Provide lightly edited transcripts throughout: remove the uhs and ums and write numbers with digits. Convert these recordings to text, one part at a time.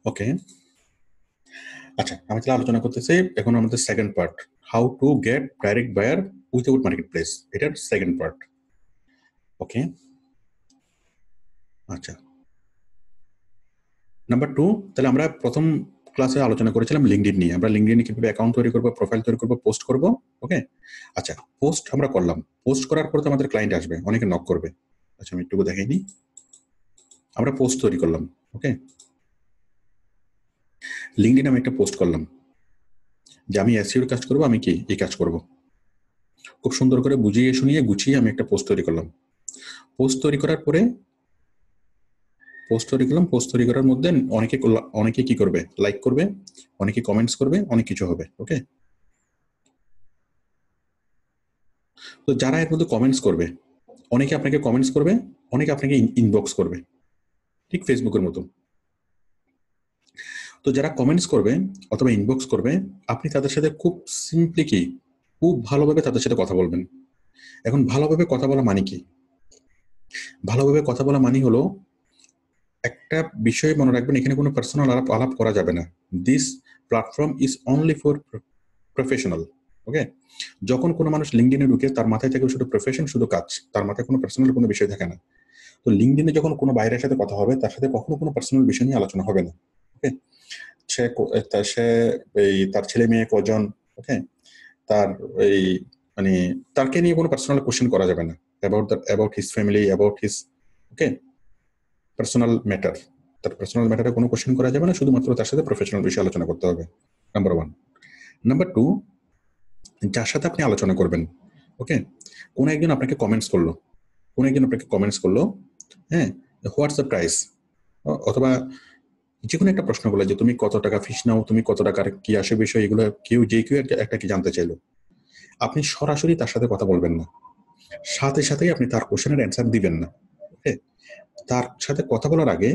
ওকে, আচ্ছা আমি তাহলে আলোচনা করতেছি এখন আমাদের second part, how to get direct buyer without market place, এটার সেকেন্ড পার্ট। ওকে, আচ্ছা নাম্বার 2, তাহলে আমরা প্রথম ক্লাসে আলোচনা করেছিলাম লিঙ্কডইন নিয়ে। আমরা লিঙ্কডইনে কিভাবে অ্যাকাউন্ট তৈরি করবো, প্রোফাইল তৈরি করবো, পোস্ট করবো। ওকে, আচ্ছা পোস্ট আমরা করলাম, পোস্ট করার পর তো আমাদের ক্লায়েন্ট আসবে, অনেকে নক করবে। আচ্ছা আমি একটু দেখাইনি, আমরা পোস্ট তৈরি করলাম। ওকে, লিঙ্কডইনে আমি একটা পোস্ট করলাম যে আমি এসইওর কাজ করবো, আমি কি এই কাজ করব, খুব সুন্দর করে বুঝিয়ে শুনিয়ে গুছিয়ে আমি একটা পোস্ট তৈরি করলাম। পোস্ট তৈরি করার পরে পোস্ট তৈরি করার মধ্যে অনেকে কি করবে, লাইক করবে, অনেকে কমেন্টস করবে, অনেক কিছু হবে। ওকে, তো যারা এর মধ্যে কমেন্টস করবে, অনেকে আপনাকে কমেন্টস করবে, অনেকে আপনাকে ইনবক্স করবে, ঠিক ফেসবুকের মতো। তো যারা কমেন্টস করবে অথবা ইনবক্স করবে, আপনি তাদের সাথে খুব সিম্পলি কি খুব ভালোভাবে তাদের সাথে কথা বলবেন। এখন ভালোভাবে কথা বলা মানে কি? ভালোভাবে কথা বলা মানে হলো, একটা বিষয় মনে রাখবেন, এখানে কোনো পার্সোনাল আলাপ করা যাবে না। This platform is only for professional. Okay, যখন কোনো মানুষ লিঙ্কডইনে ঢুকে তার মাথায় থাকে শুধু প্রফেশন, শুধু কাজ, তার মাথায় কোনো পার্সোনাল কোনো বিষয় থাকে না। তো লিঙ্কডইনে যখন কোনো বাইরের সাথে কথা হবে, তার সাথে কখনো কোনো পার্সোনাল বিষয় নিয়ে আলোচনা হবে না। ওকে, সে তার ছেলে মেয়ে কজন, ওকে, তার এই মানে তাকে নিয়ে কোনো পার্সোনাল কোশ্চেন করা যাবে না, about his family, about his okay personal matter. তার পার্সোনাল ম্যাটারে কোনো কোশ্চেন করা যাবে না, শুধুমাত্র তার সাথে প্রফেশনাল বিষয়ে আলোচনা করতে হবে। নাম্বার 1। নাম্বার 2, যার সাথে আপনি আলোচনা করবেন, ওকে, কোনো একজন আপনাকে কমেন্টস করলো, হ্যাঁ, হোয়াটস দ্য প্রাইস, অথবা যে কোনো একটা প্রশ্ন বলে যে তুমি কত টাকা ফিস নাও, তুমি কত টাকার কি আসে বিষয়, এগুলো কেউ একটা কি জানতে চাইলো, আপনি সরাসরি তার সাথে কথা বলবেন না, সাথে সাথেই আপনি তার কোশ্চেনের অ্যান্সার দিবেন না। ওকে, তার সাথে কথা বলার আগে,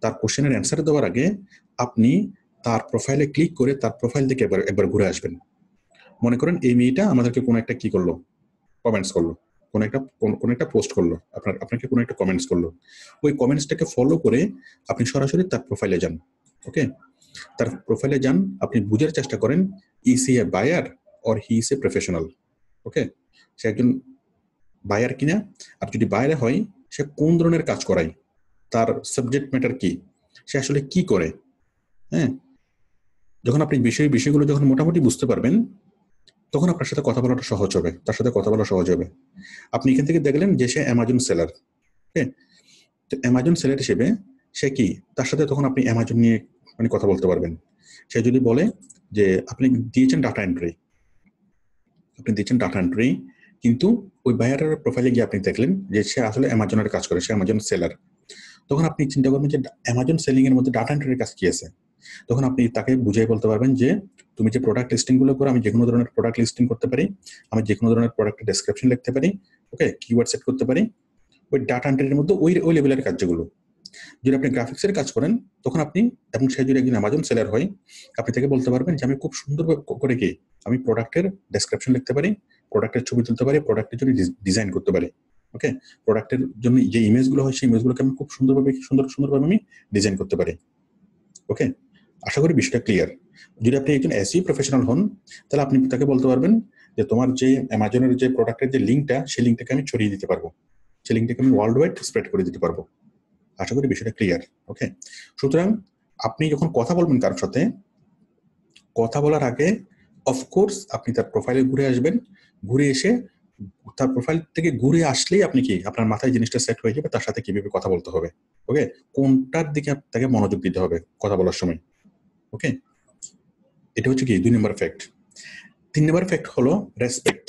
তার কোশ্চেনের অ্যান্সার দেওয়ার আগে আপনি তার প্রোফাইলে ক্লিক করে তার প্রোফাইল থেকে একবার ঘুরে আসবেন। মনে করেন এই মেয়েটা আমাদেরকে কোনো একটা কি করলো, কমেন্টস করলো, কোনো একটা পোস্ট করলো, আপনাকে কোনো একটা কমেন্টস করলো, ওই কমেন্টসটাকে ফলো করে আপনি সরাসরি তার প্রোফাইলে যান। ওকে, তার প্রোফাইলে যান, আপনি বুঝার চেষ্টা করেন is he a buyer or he is a professional. Okay, সে একজন বায়ার কিনা, আর যদি বায়ার হয় সে কোন ধরনের কাজ করায়, তার সাবজেক্ট ম্যাটার কি, সে আসলে কি করে। হ্যাঁ, যখন আপনি বিষয়গুলো যখন মোটামুটি বুঝতে পারবেন, তখন আপনার সাথে কথা বলাটা সহজ হবে, তার সাথে কথা বলা সহজ হবে। আপনি এখান থেকে দেখলেন যে সে অ্যামাজন সেলার। হ্যাঁ, তো অ্যামাজন সেলার হিসেবে সে কি, তার সাথে তখন আপনি অ্যামাজন নিয়ে কথা বলতে পারবেন। সে যদি বলে যে আপনি দিয়েছেন ডাটা এন্ট্রি, কিন্তু ওই বায়ারের প্রোফাইলে গিয়ে আপনি দেখলেন যে সে আসলে অ্যামাজনের কাজ করে, সে অ্যামাজন সেলার। তখন আপনি চিন্তা করবেন যে অ্যামাজন সেলিং এর মধ্যে ডাটা এন্ট্রির কাজ কি আছে। তখন আপনি তাকে বুঝিয়ে বলতে পারবেন যে তুমি যে প্রোডাক্ট লিস্টিংগুলো করো, আমি যে কোনো ধরনের প্রোডাক্ট লিস্টিং করতে পারি, আমি যে কোনো ধরনের প্রোডাক্টের ডেসক্রিপশন লিখতে পারি, ওকে, কিওয়ার্ড সেট করতে পারি, ওই ডাটা এন্ট্রির মধ্যে ওই লেভেলের কাজগুলো। যদি আপনি গ্রাফিক্সের কাজ করেন, তখন আপনি, এবং সে যদি একজন অ্যামাজন সেলার হয়, আপনি তাকে বলতে পারবেন যে আমি খুব সুন্দরভাবে করে কি আমি প্রোডাক্টের ডেসক্রিপশন লিখতে পারি, প্রোডাক্টের ছবি তুলতে পারি, প্রোডাক্টের জন্য ডিজাইন করতে পারি। ওকে, প্রোডাক্টের জন্য যে ইমেজগুলো হয় সেই ইমেজগুলোকে আমি খুব সুন্দরভাবে আমি ডিজাইন করতে পারি। ওকে, আশা করি বিষয়টা ক্লিয়ার। যদি আপনি একজন এসইও প্রফেশনাল হন, তাহলে আপনি তাকে বলতে পারবেন যে তোমার যে অ্যামাজনের যে প্রোডাক্টের যে লিঙ্কটা, সেই লিঙ্কটাকে আমি ছড়িয়ে দিতে পারবো, সেই লিঙ্কটাকে আমি ওয়ার্ল্ড ওয়াইড স্প্রেড করে দিতে পারবো। আশা করি বিষয়টা ক্লিয়ার। ওকে, সুতরাং আপনি যখন কথা বলবেন কারোর সাথে, কথা বলার আগে অফকোর্স আপনি তার প্রোফাইলে ঘুরে আসবেন, ঘুরে এসে তার প্রোফাইল থেকে ঘুরে আসলেই আপনি কি আপনার মাথায় জিনিসটা সেট হয়ে যাবে তার সাথে কিভাবে কথা বলতে হবে। ওকে, কোনটার দিকে তাকে মনোযোগ দিতে হবে কথা বলার সময়। ওকে, এটা হচ্ছে কি 2 নম্বর ফ্যাক্ট। 3 নম্বর ফ্যাক্ট হলো রেসপেক্ট।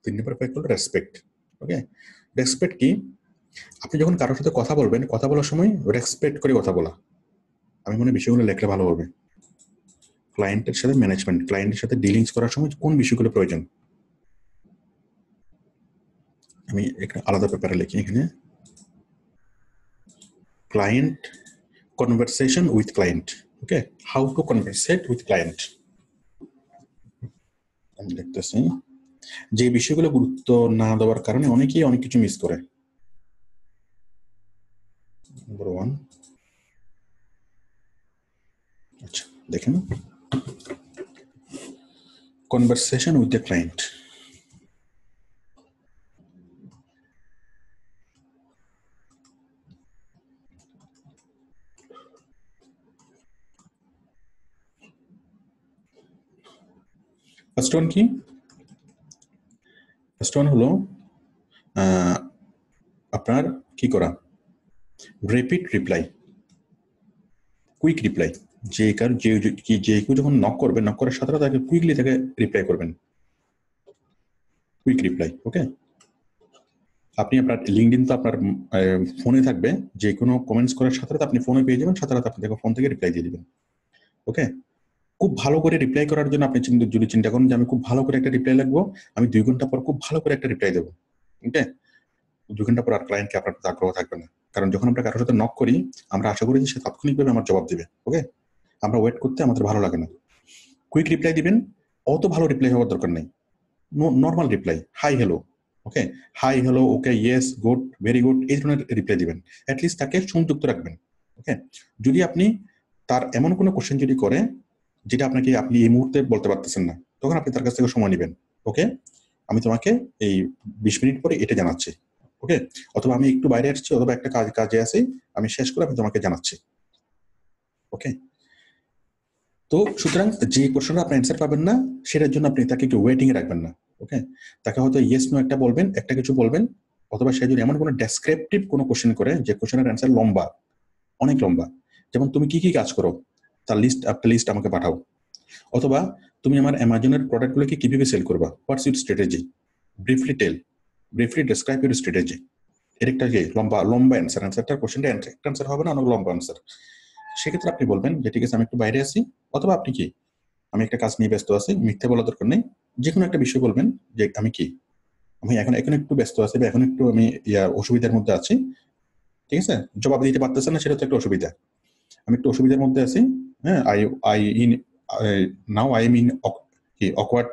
3 নম্বর ফ্যাক্ট হলো রেসপেক্ট। ওকে, রেসপেক্ট কি? আপনি যখন কারোর সাথে কথা বলবেন, কথা বলার সময় রেসপেক্ট করে কথা বলা। আমি মনে বিষয়গুলো লেখলে ভালো হবে। ক্লায়েন্টের সাথে ম্যানেজমেন্ট, ক্লায়েন্টের সাথে ডিলিংস করার সময় কোন বিষয়গুলো প্রয়োজন, আমি একটা আলাদা পেপারে লিখি এখানে, client conversation with client. Okay, how to conversate with client. আমি লিখতেছি যে বিষয়গুলো গুরুত্ব না দেওয়ার কারণে অনেকেই অনেক কিছু মিস করে। নাম্বার 1, আচ্ছা দেখেন, conversation with the client. First one কি? ফার্স্ট ওয়ান হলো আপনার কি করা, রেপিড রিপ্লাই, কুইক রিপ্লাই। যে কেউ যখন নক করবে, নক করার সাথে সাথে তাকে কুইকলি তাকে রিপ্লাই করবেন, কুইক রিপ্লাই। ওকে, আপনি আপনার লিঙ্কডইন তো আপনার ফোনে থাকবে, যে কোনো কমেন্টস করার সাথে সাথে আপনি ফোনে পেয়ে যাবেন, সাথে সাথে আপনি দেখো ফোন থেকে রিপ্লাই দিয়ে দিবেন। ওকে, খুব ভালো করে রিপ্লাই করার জন্য আপনি যদি চিন্তা করেন যে আমি খুব ভালো করে একটা রিপ্লাই লিখবো, আমি 2 ঘন্টা পর খুব ভালো করে একটা রিপ্লাই দেবো, ওকে, 2 ঘন্টা পর আর ক্লায়েন্টকে আপনার প্রতি আগ্রহ থাকবে না। কারণ যখন আমরা কারোর সাথে নক করি, আমরা আশা করি যে সে তাৎক্ষণিকভাবে আমার জবাব দিবে। ওকে, আমরা ওয়েট করতে আমাদের ভালো লাগে না। কুইক রিপ্লাই দিবেন, অত ভালো রিপ্লাই হওয়ার দরকার নেই, নর্মাল রিপ্লাই, হাই হ্যালো, ওকে, হাই হ্যালো, ওকে, ইয়েস, গুড, ভেরি গুড, এই ধরনের রিপ্লাই দিবেন। অ্যাটলিস্ট তাকে সংযুক্ত রাখবেন। ওকে, যদি আপনি তার এমন কোনো কোশ্চেন যদি করে যেটা আপনি এই মুহূর্তে বলতে পারতেছেন না, তখন আপনি তার কাছ থেকে সময় নেবেন। ওকে, আমি তোমাকে এই 20 মিনিট পরে এটা জানাচ্ছি। ওকে, অথবা আমি একটু বাইরে আসছি, অথবা একটা কাজে আছি, আমি শেষ করে আমি তোমাকে জানাচ্ছি। ওকে, তো সুতরাং যে কোশ্চেনটা আপনি অ্যান্সার পাবেন না, সেটার জন্য আপনি তাকে একটু ওয়েটিং এ রাখবেন না। ওকে, তাকে হয়তো ইয়েস নো একটা বলবেন, একটা কিছু বলবেন, অথবা সে যদি এমন কোনো ডেসক্রিপটিভ কোনো কোশ্চেন করে যে কোশ্চেনের অ্যান্সার লম্বা, অনেক লম্বা, যেমন তুমি কি কি কাজ করো তার একটা লিস্ট আমাকে পাঠাও, অথবা তুমি আমার অ্যামাজনের প্রোডাক্টগুলোকে কিভাবে সেল করবা, what's your strategy, briefly describe your strategy. এর একটা যে লম্বা লম্বা অ্যান্সারটার কোশ্চেনটা একটা অ্যান্সার হবে না, অনেক লম্বা অ্যান্সার। সেক্ষেত্রে আপনি বলবেন যে ঠিক আছে আমি একটু বাইরে আছি, অথবা আপনি কি, আমি একটা কাজ নিয়ে ব্যস্ত আছি, মিথ্যে বলার দরকার নেই, যে কোনো একটা বিষয় বলবেন যে আমি এখন এখন একটু ব্যস্ত আছি, বা এখন একটু আমি অসুবিধার মধ্যে আছি। ঠিক আছে, জবাব দিতে পারতেছেন না, সেটা তো একটা অসুবিধা। আমি একটু অসুবিধার মধ্যে আছি, হ্যাঁ, I I in now I am in awkward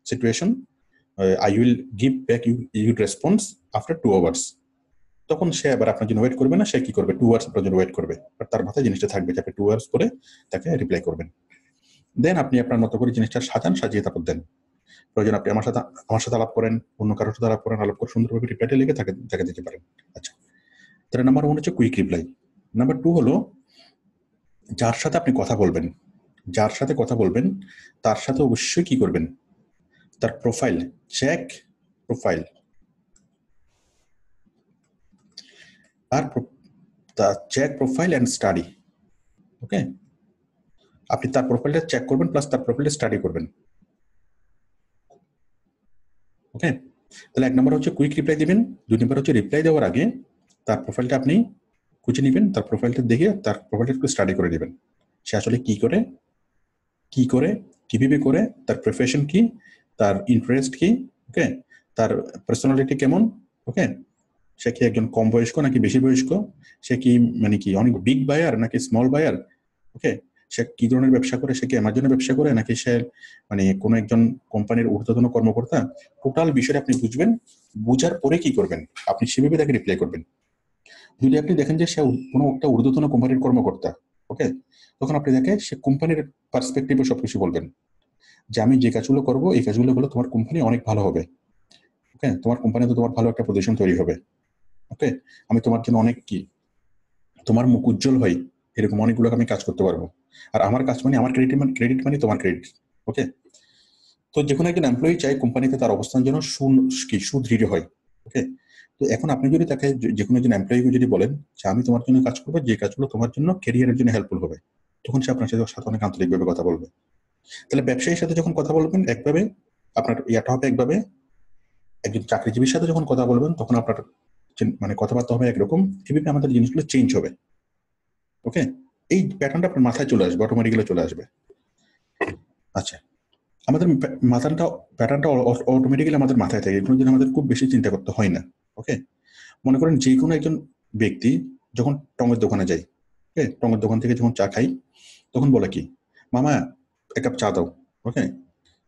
situation, I will give back your response after 2 hours. তখন সে আবার আপনার জন্য ওয়েট করবে না, সে কি করবে, 2 আওয়ার্স আপনার জন্য ওয়েট করবে, আর তার মাথায় জিনিসটা থাকবে যে আপনি 2 আওয়ার্স পরে তাকে রিপ্লাই করবেন। দেন আপনি আপনার মতো করে জিনিসটা সাজিয়ে তারপর দেন। প্রয়োজন আপনি আমার সাথে আলাপ করেন, অন্য কারোর সাথে আলাপ করেন, আলাপ করে সুন্দরভাবে রিপ্লাইটা লিখে তাকে দিতে পারেন। আচ্ছা, তাহলে নাম্বার 1 হচ্ছে কুইক রিপ্লাই। নাম্বার 2 হলো যার সাথে আপনি কথা বলবেন, যার সাথে কথা বলবেন তার সাথে অবশ্যই কি করবেন, তার প্রোফাইল চেক, প্রোফাইল আর check profile and study. Okay, আপনি তার প্রোফাইলটা চেক করবেন, প্লাস তার প্রোফাইলটা স্টাডি করবেন। ওকে, তাহলে 1 নম্বর হচ্ছে কুইক রিপ্লাই দিবেন, 2 নম্বর হচ্ছে রিপ্লাই দেওয়ার আগে তার প্রোফাইলটা আপনি খুঁজে নেবেন, তার প্রোফাইলটা দেখে তার প্রোফাইলটা একটু স্টাডি করে নেবেন। সে আসলে কি করে, কিভাবে করে, তার প্রফেশন কি, তার ইন্টারেস্ট কি, ওকে, তার পার্সোনালিটি কেমন, ওকে, সে কি একজন কম বয়স্ক নাকি বেশি বয়স্ক, সে কি অনেক বিগ বায়ার নাকি স্মল বায়ার, ওকে, সে কি ধরনের ব্যবসা করে, সে কি অ্যামাজনে ব্যবসা করে নাকি সে কোনো একজন কোম্পানির ঊর্ধ্বতন কর্মকর্তা। টোটাল বিষয়টা আপনি বুঝবেন, বুঝার পরে কি করবেন, আপনি সেভাবে তাকে রিপ্লাই করবেন। যদি আপনি দেখেন যে সে কোনো একটা ঊর্ধ্বতন কোম্পানির কর্মকর্তা, ওকে, তখন আপনি দেখে সে কোম্পানির পার্সপেক্টিভে সবকিছু বলবেন, যে আমি যে কাজগুলো করবো এই কাজগুলো করলে তোমার কোম্পানি অনেক ভালো হবে, ওকে, তোমার কোম্পানিতে তোমার ভালো একটা পজিশন তৈরি হবে, ওকে, আমি তোমার জন্য অনেক তোমার মুখ উজ্জ্বল হয় এরকম অনেকগুলো আমি কাজ করতে পারবো, আর আমার কাজ মানে আমার ক্রেডিট মানে তোমার ক্রেডিট। ওকে, তো যে কোনো একজন এমপ্লয়ি চাই কোম্পানিতে তার অবস্থান যেন সুদৃঢ় হয়। ওকে, তো এখন আপনি যদি তাকে যে কোনো একজন এমপ্লয়িকে যদি বলেন যে আমি তোমার জন্য কাজ করবো, যে কাজগুলো তোমার জন্য ক্যারিয়ারের জন্য হেল্পফুল হবে, তখন সে আপনার সাথে অনেক আন্তরিকভাবে কথা বলবে। তাহলে ব্যবসায়ীর সাথে যখন কথা বলবেন একভাবে, আপনার ইয়াটা হবে একভাবে, একজন চাকরিজীবীর সাথে যখন কথা বলবেন তখন আপনার কথাবার্তা হবে একরকম, এভাবে আমাদের জিনিসগুলো চেঞ্জ হবে। ওকে, এই প্যাটার্নটা আপনার মাথায় চলে আসবে, অটোমেটিক্যালি চলে আসবে। আচ্ছা, আমাদের প্যাটার্নটা অটোমেটিক্যালি আমাদের মাথায় থাকে, এগুলো জন্য আমাদের খুব বেশি চিন্তা করতে হয় না। ওকে, মনে করেন যে কোনো একজন ব্যক্তি যখন টঙের দোকানে যায়, ওকে, টঙের দোকান থেকে যখন চা খাই, তখন বলে কি, মামা 1 কাপ চা দাও। ওকে,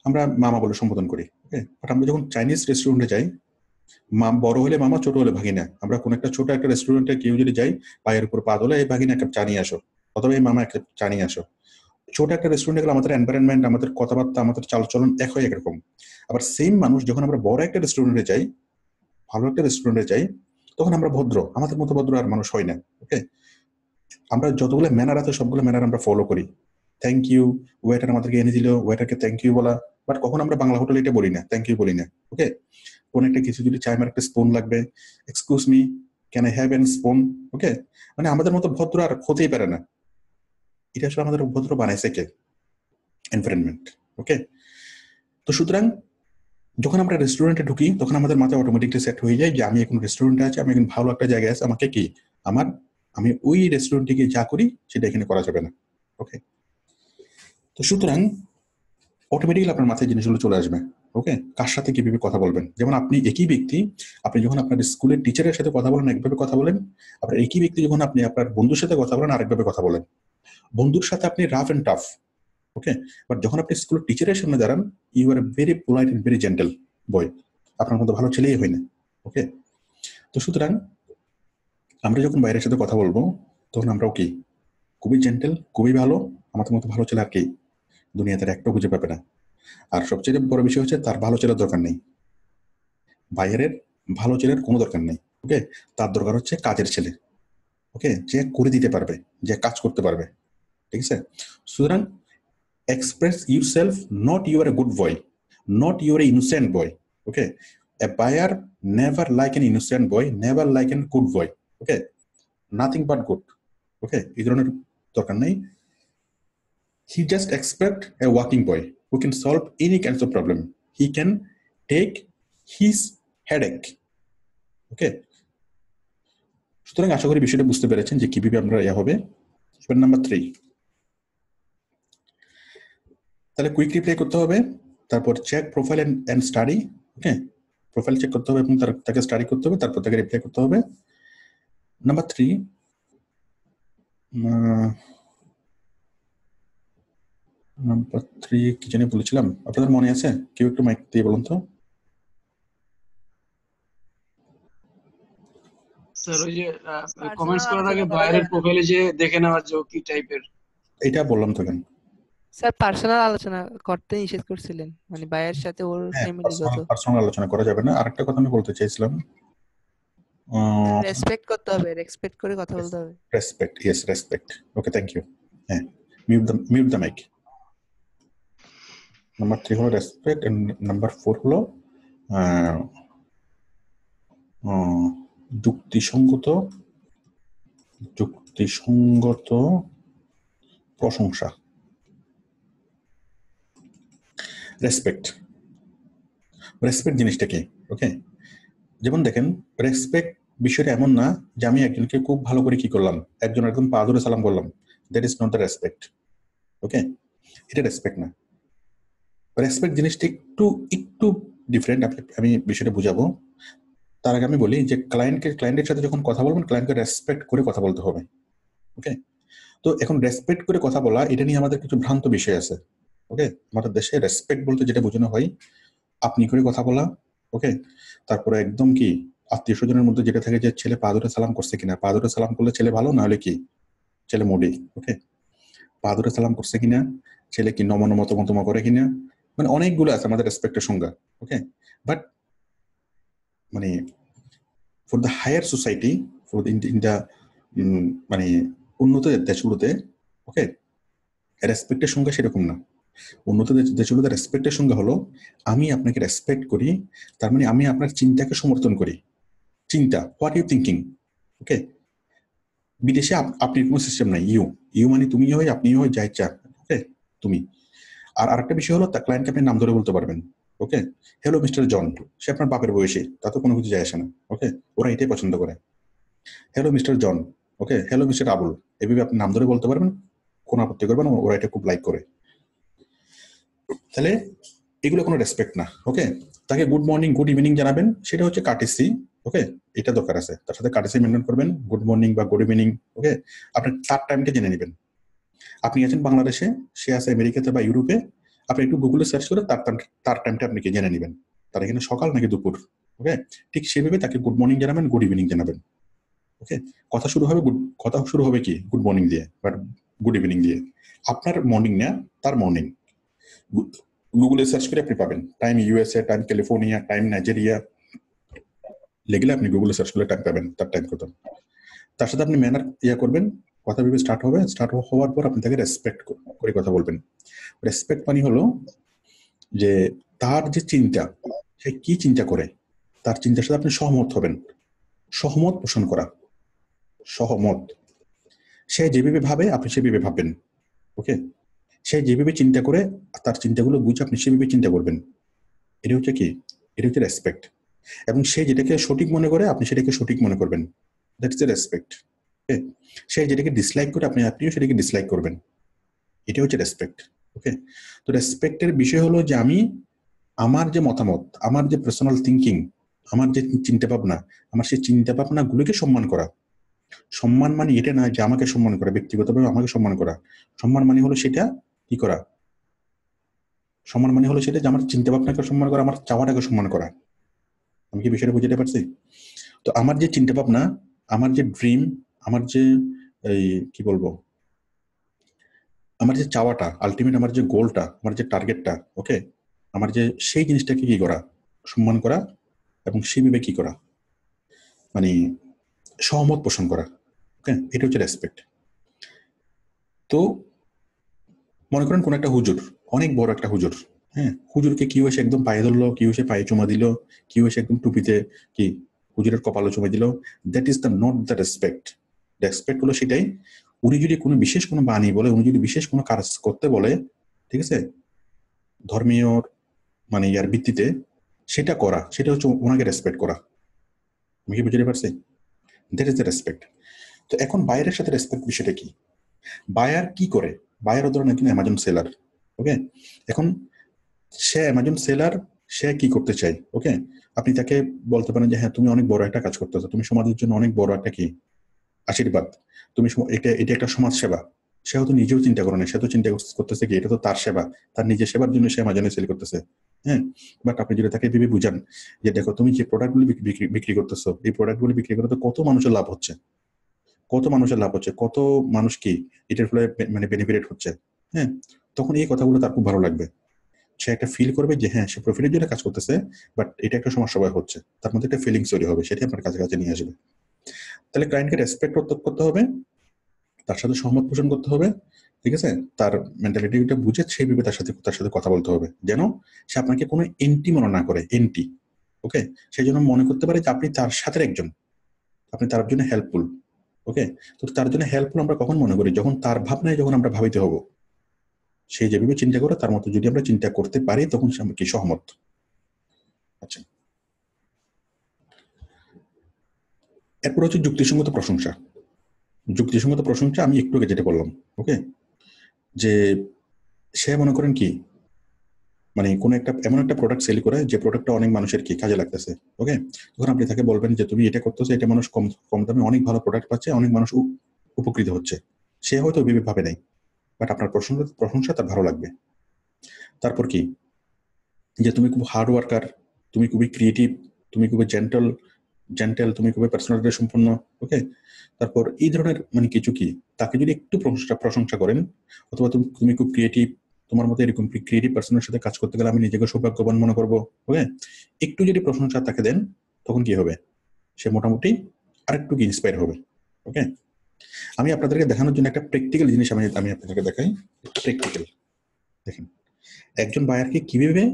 আমরা মামা বলে সম্বোধন করি। ওকে, বাট আমরা যখন চাইনিজ রেস্টুরেন্টে যাই, বড় হলে মামা, ছোট হলে ভাগিনা, আমরা কোন একটা ছোট একটা রেস্টুরেন্টে কেউ যদি যাই, পায়ের উপর পা দোলে, এই ভাগিনা 1 কাপ চা নিয়ে আসো, অথবা এই মামা 1 কাপ চা নিয়ে আসো। ছোট একটা রেস্টুরেন্টে গেলে আমাদের এনভায়রনমেন্ট, আমাদের কথাবার্তা, আমাদের চালচলন এক হয় একরকম। আবার সেম মানুষ যখন আমরা বড় একটা রেস্টুরেন্টে যাই, ভালো একটা রেস্টুরেন্টে যাই, তখন আমরা ভদ্র, আমাদের মতো ভদ্র আর মানুষ হয় না। ওকে, আমরা যতগুলো ম্যানার আছে সবগুলো ম্যানার আমরা ফলো করি। থ্যাংক ইউ, ওয়েটার আমাদেরকে এনে দিল, ওয়েটারকে থ্যাংক ইউ বলা। বাট কখন আমরা বাংলা হোটেলে এটা বলি না, থ্যাংক ইউ বলি না। ওকে, কোন একটা কিছু যদি চাই, আমার একটা স্পুন লাগবে, excuse me, can I have an spoon? Okay, মানে আমাদের মতো ভদ্র আর হতেই পারে না। এটা আসলে আমাদের ভদ্র বানাইছে কে? এনভায়রনমেন্ট। ওকে, তো সুতরাং যখন আমরা রেস্টুরেন্টে ঢুকি তখন আমাদের মাথায় অটোমেটিকলি সেট হয়ে যায় যে আমি এখন রেস্টুরেন্টে আছি, আমি এখন ভালো একটা জায়গায় আছি, আমাকে কি আমার আমি ওই রেস্টুরেন্টে গিয়ে যা করি সেটা এখানে করা যাবে না। ওকে, তো সুতরাং অটোমেটিক্যালি আপনার মাথায় জিনিসগুলো চলে আসবে। ওকে, কার সাথে কিভাবে কথা বলবেন। যেমন আপনি একই ব্যক্তি, আপনি যখন আপনার স্কুলের টিচারের সাথে কথা বলেন একভাবে কথা বলেন, আবার একই ব্যক্তি যখন আপনি আপনার বন্ধুর সাথে কথা বলেন আরেকভাবে কথা বলেন। বন্ধুর সাথে আপনি rough and tough, okay, but যখন আপনি স্কুলের টিচারের সামনে দাঁড়ান, you are very polite and very gentle boy, আপনার মতো ভালো ছেলেই হয় না। ওকে, তো সুতরাং আমরা যখন বাইরের সাথে কথা বলবো তখন আমরাও কি খুবই জেন্টেল, খুবই ভালো, আমাদের মতো ভালো ছেলে আর কি দুনিয়াতে একটা খুঁজে পাবে না। আর সবচেয়ে বড় বিষয় হচ্ছে তার ভালো ছেলের দরকার নেই, বাইরের ভালো ছেলের কোনো দরকার নেই। ওকে, তার দরকার হচ্ছে কাজের ছেলে। ওকে, যে করে দিতে পারবে, যে কাজ করতে পারবে। ঠিক আছে, সুতরাং express yourself, not you are a good boy, not you are a innocent boy. Okay, a buyer never like an innocent boy, never like a good boy. Okay, nothing but good. Okay, এই ধরনের দরকার নেই। He just expect a working boy who can solve any kinds of problem. He can take his headache. Okay, সুতরাং আশা করি বিষয়টা বুঝতে পেরেছেন যে কিভাবে আমরা হবে। এবার নাম্বার 3, তাহলে কুইক রিপ্লাই করতে হবে, তারপর check profile and study. Okay, profile check করতে হবে এবং তাকে স্টাডি করতে হবে, তারপর তাকে রিপ্লাই করতে হবে। নাম্বার 3, কি জানি বলেছিলাম, আপনাদের মনে আছে? কেউ একটু মাইক দিয়ে বলুন তো। স্যার ওই যে কমেন্টস করার আগে বাইরের প্রোফাইলে যে দেখে নেওয়ার যে কি টাইপের, এটা বললাম তো কেন স্যার পার্সোনাল আলোচনা করতে নিষেধ করছিলেন, মানে ভাইয়ের সাথে ওর ফ্যামিলিগত পার্সোনাল আলোচনা করা যাবে না। আরেকটা কথা আমি বলতে চাইছিলাম, রেসপেক্ট করতে হবে, রেসপেক্ট করে কথা বলতে হবে। Respect, yes respect. Okay, thank you. হ্যাঁ, মিউট দ্য মাইক। নাম্বার 3 হলো রেসপেক্ট, এন্ড নাম্বার 4 হলো যুক্তিসঙ্গত প্রশংসা। রেসপেক্ট জিনিসটা কি? ওকে, যেমন দেখেন, রেসপেক্ট বিষয়টা এমন না যে আমি একজনকে খুব ভালো করে কি করলাম, একজন একদম পা ধরে সালাম করলাম, that is not the respect. Okay, এটা রেসপেক্ট না। রেসপেক্ট জিনিসটা একটু ডিফারেন্ট, আমি বিষয়টা বুঝাবো। তার আগে আমি বলি যে ক্লায়েন্টের সাথে যখন কথা বলবেন, ক্লায়েন্টকে রেসপেক্ট করে কথা বলতে হবে। ওকে, তো এখন রেসপেক্ট করে কথা বলা, এটা নিয়ে আমাদের কিছু ভ্রান্ত বিষয় আছে। ওকে, আমাদের দেশে রেসপেক্ট বলতে যেটা বোঝানো হয় আপনি করে কথা বলা। ওকে, তারপরে একদম কি আত্মীয় স্বজনের মধ্যে যেটা থাকে যে ছেলে পা ধরে সালাম করছে কিনা, পা ধরে সালাম করলে ছেলে ভালো, না হলে কি ছেলে মোডি। ওকে, পা ধরে সালাম করছে কিনা, ছেলে কি নমনমতমতমা করে কিনা, মানে অনেকগুলো আছে আমাদের রেসপেক্টের সংজ্ঞা। ওকে, বাট মানে for the higher society, for in the মানে উন্নত দেশগুলোতে, ওকে, রেসপেক্টের সংজ্ঞা সেরকম না। উন্নত দেশগুলোতে রেসপেক্টের সংজ্ঞা হলো আমি আপনাকে রেসপেক্ট করি, তার মানে আমি আপনার চিন্তাকে সমর্থন করি। চিন্তা, হোয়াট ইউ থিঙ্কিং। ওকে, বিদেশে আপনি কোনো সিস্টেম নাই, ইউ মানে তুমি হয়, আপনি হয়, যা ইচ্ছা। ওকে, তুমি। আর আরেকটা বিষয় হলো তার ক্লায়েন্টকে আপনি নাম ধরে বলতে পারবেন। ওকে, হ্যালো মিস্টার জন, সে আপনার বাপের বয়সী, তা তো কোনো কিছু যায় আসে না। ওকে, ওরা এটাই পছন্দ করে, হ্যালো মিস্টার জন। ওকে, হ্যালো মিস্টার আবুল, এভাবে আপনি নাম ধরে বলতে পারবেন, কোনো আপত্তি করবেন, ওরা এটা খুব লাইক করে। তাহলে এগুলো কোনো রেসপেক্ট না। ওকে, তাকে গুড মর্নিং গুড ইভিনিং জানাবেন, সেটা হচ্ছে কার্টেসি। ওকে, এটা দরকার আছে, তার সাথে কার্টেসি মেনটেন করবেন, গুড মর্নিং বা গুড ইভিনিং। ওকে, আপনি তার টাইমটা জেনে নেবেন। আপনি আছেন বাংলাদেশে, সে আছে আমেরিকাতে বা ইউরোপে, আপনি একটু গুগলে সার্চ করে তার টাইমটা আপনি কি জেনে নেবেন, তার এখানে সকাল নাকি দুপুর। ওকে, ঠিক সেভাবে তাকে গুড মর্নিং জানাবেন, গুড ইভিনিং জানাবেন। ওকে, কথা শুরু হবে কি গুড মর্নিং দিয়ে, বাট গুড ইভিনিং দিয়ে। আপনার মর্নিং না, তার মর্নিং। গুগলে সার্চ করে আপনি পাবেন time USA, time California, time Nigeria, লিখলে আপনি গুগলে সার্চ করলে টাইম পাবেন, তার টাইম কত। তার সাথে আপনি ম্যানার করবেন, কথা ভেবে স্টার্ট হবে। স্টার্ট হওয়ার পর আপনি তাকে রেসপেক্ট করে কথা বলবেন। রেসপেক্ট মানে হলো যে তার যে চিন্তা, সে কি চিন্তা করে, তার চিন্তার সাথে আপনি সহমত হবেন। সহমত পোষণ করা, সহমত। সে যেভাবে ভাবে আপনি সেভাবে ভাববেন। ওকে, সে যেভাবে চিন্তা করে তার চিন্তাগুলো বুঝে আপনি সেভাবে চিন্তা করবেন। এটা হচ্ছে কি, এটা হচ্ছে রেসপেক্ট। এবং সে যেটাকে সঠিক মনে করে আপনি সেটাকে সঠিক মনে করবেন। That is the respect. Okay, সে যেটাকে ডিসলাইক করে আপনিও সেটাকে ডিসলাইক করবেন। এটা হচ্ছে রেসপেক্ট। ওকে, তো রেসপেক্টের বিষয় হলো যে আমি আমার যে মতামত, আমার যে পার্সোনাল থিঙ্কিং, আমার যে চিন্তা ভাবনা, আমার সেই চিন্তা ভাবনাগুলোকে সম্মান করা। সম্মান মানে এটা না যে আমাকে সম্মান করা, ব্যক্তিগতভাবে আমাকে সম্মান করা। সম্মান মানে হলো সেটা কি করা, সম্মান মানে হলো সেটা যে আমার চিন্তা ভাবনাকে সম্মান করা, আমার চাওয়াটাকে সম্মান করা। আমি কি বিষয়টা বুঝতে পারছি? তো আমার যে চিন্তা ভাবনা, আমার যে ড্রিম, আমার যে এই কি বলবো, আমার যে চাওয়াটা, আলটিমেট আমার যে গোলটা, আমার যে টার্গেটটা, ওকে, আমার যে সেই জিনিসটাকে কি করা, সম্মান করা এবং সেইভাবে কি করা, মানে সহমত পোষণ করা। ওকে, এটা হচ্ছে রেসপেক্ট। তো মনে করেন কোন একটা হুজুর, অনেক বড় একটা হুজুর, হ্যাঁ, হুজুরকে কেউ এসে একদম পায়ে ধরলো, কেউ এসে পায়ে চুমা দিল, কেউ এসে একদম টুপিতে কি হুজুরের কপালে চুমা দিল। That is the not the respect. Respect হলো সেটাই, উনি যদি কোনো বিশেষ কোনো বাণী বলে, উনি যদি বিশেষ কোনো কাজ করতে বলে, ঠিক আছে, ধর্মীয় মানে ইয়ার ভিত্তিতে সেটা করা, সেটা হচ্ছে ওনাকে রেসপেক্ট করা। আমি কি বুঝতে পারছি? That is the respect. তো এখন বায়ারের সাথে রেসপেক্ট বিষয়টা কি? বায়ার কি করে? বায়ার ধরেন একজন অ্যামাজন সেলার। ওকে, এখন সে অ্যামাজন সেলার, সে কি করতে চায়? ওকে, আপনি তাকে বলতে পারেন যে হ্যাঁ তুমি অনেক বড় একটা কাজ করতেছো, তুমি সমাজের জন্য অনেক বড় একটা কি আশীর্বাদ, তুমি এটা এটা একটা সমাজ সেবা। সে হয়তো নিজেও চিন্তা করে না, সে তো চিন্তা করতেছে কি এটা তো তার সেবা, তার নিজের সেবার জন্য সে অ্যামাজনে সেল করতেছে। হ্যাঁ, বাট আপনি যদি তাকে ভেবে বুঝান যে দেখো তুমি যে প্রোডাক্টগুলি বিক্রি করতেছো, এই প্রোডাক্টগুলি বিক্রি করে তো কত মানুষের লাভ হচ্ছে, কত মানুষের লাভ হচ্ছে, কত মানুষ কি এটার ফলে মানে বেনিফিট হচ্ছে। হ্যাঁ, তখন এই কথাগুলো তার খুব ভালো লাগবে। সে একটা ফিল করবে যে হ্যাঁ সে প্রফিটের জন্য কাজ করতেছে, বাট এটা একটা সমাজ সেবা হচ্ছে, তার মধ্যে একটা ফিলিংস তৈরি হবে, সেটা আপনার কাছে নিয়ে আসবে। তাহলে ক্লায়েন্টকে রেসপেক্ট করতে হবে, তার সাথে সহমত পোষণ করতে হবে, ঠিক আছে, তার মেন্টালিটিটা বুঝে সেইভাবে তার সাথে কথা বলতে হবে, যেন সে আপনাকে কোনো এন্টি মনে না করে, এন্টি। ওকে, সেই জন্য মনে করতে পারে যে আপনি তার সাথে একজন, আপনি তার জন্য হেল্পফুল। ওকে, তো তার জন্য হেল্পফুল আমরা কখন মনে করি? যখন তার ভাবনায় যখন আমরা ভাবিতে হব, সে যেভাবে চিন্তা করে তার মতো যদি আমরা চিন্তা করতে পারি, তখন সে কি সহমত। আচ্ছা, এরপর হচ্ছে যুক্তিসঙ্গত প্রশংসা। যুক্তিসঙ্গত প্রশংসা আমি একটু আগে যেটা বললাম। ওকে, যে সে মনে করেন কি মানে কোন একটা এমন একটা প্রোডাক্ট সেল করে যে প্রোডাক্টটা অনেক মানুষের কি কাজে লাগতেছে। ওকে, তখন আপনি তাকে বলবেন যে তুমি এটা করতেছো, এটা মানুষ কম কম দামে অনেক ভালো প্রোডাক্ট পাচ্ছে, অনেক মানুষ উপকৃত হচ্ছে। সে হয়তো ওইভাবে ভাবে নাই, বাট আপনার প্রশংসা তার ভালো লাগবে। তারপর কি, যে তুমি খুব হার্ড ওয়ার্কার, তুমি খুবই ক্রিয়েটিভ, তুমি খুবই জেন্টেল, তুমি খুবই পার্সোনালিটি সম্পন্ন। ওকে, তারপর এই ধরনের মানে কিছু কি, তাকে যদি একটু প্রশংসা করেন, অথবা তুমি খুব ক্রিয়েটিভ, তোমার মতো এরকম ক্রিয়েটিভ পার্সনের সাথে কাজ করতে গেলে আমি নিজেকে সৌভাগ্যবান মনে করবো। ওকে, একটু যদি প্রশংসা তাকে দেন, তখন কি হবে, সে মোটামুটি আরেকটু কি ইন্সপায়ার হবে। ওকে, আমি আপনাদেরকে দেখানোর জন্য একটা প্র্যাকটিক্যাল জিনিস আমি আপনাদেরকে দেখাই। প্র্যাকটিক্যাল দেখেন, একজন বায়ারকে কিভাবে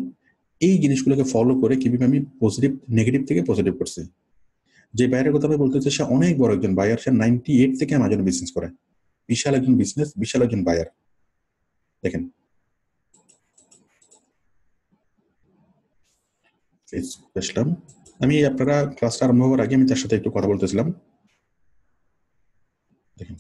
এই জিনিসগুলোকে ফলো করে কিভাবে আমি নেগেটিভ থেকে পজিটিভ করছি। যে বায়ারের কথা আমি বলতে চাই, সে অনেক বড় একজন বায়ার, সে 98 থেকে আমাজন বিজনেস করে, বিশাল একজন বিজনেস, বিশাল একজন বায়ার। দেখেন, আসলাম আমি, আপনারা ক্লাসটা আরম্ভ হওয়ার আগে আমি তার সাথে একটু কথা বলতেছিলাম। দেখেন,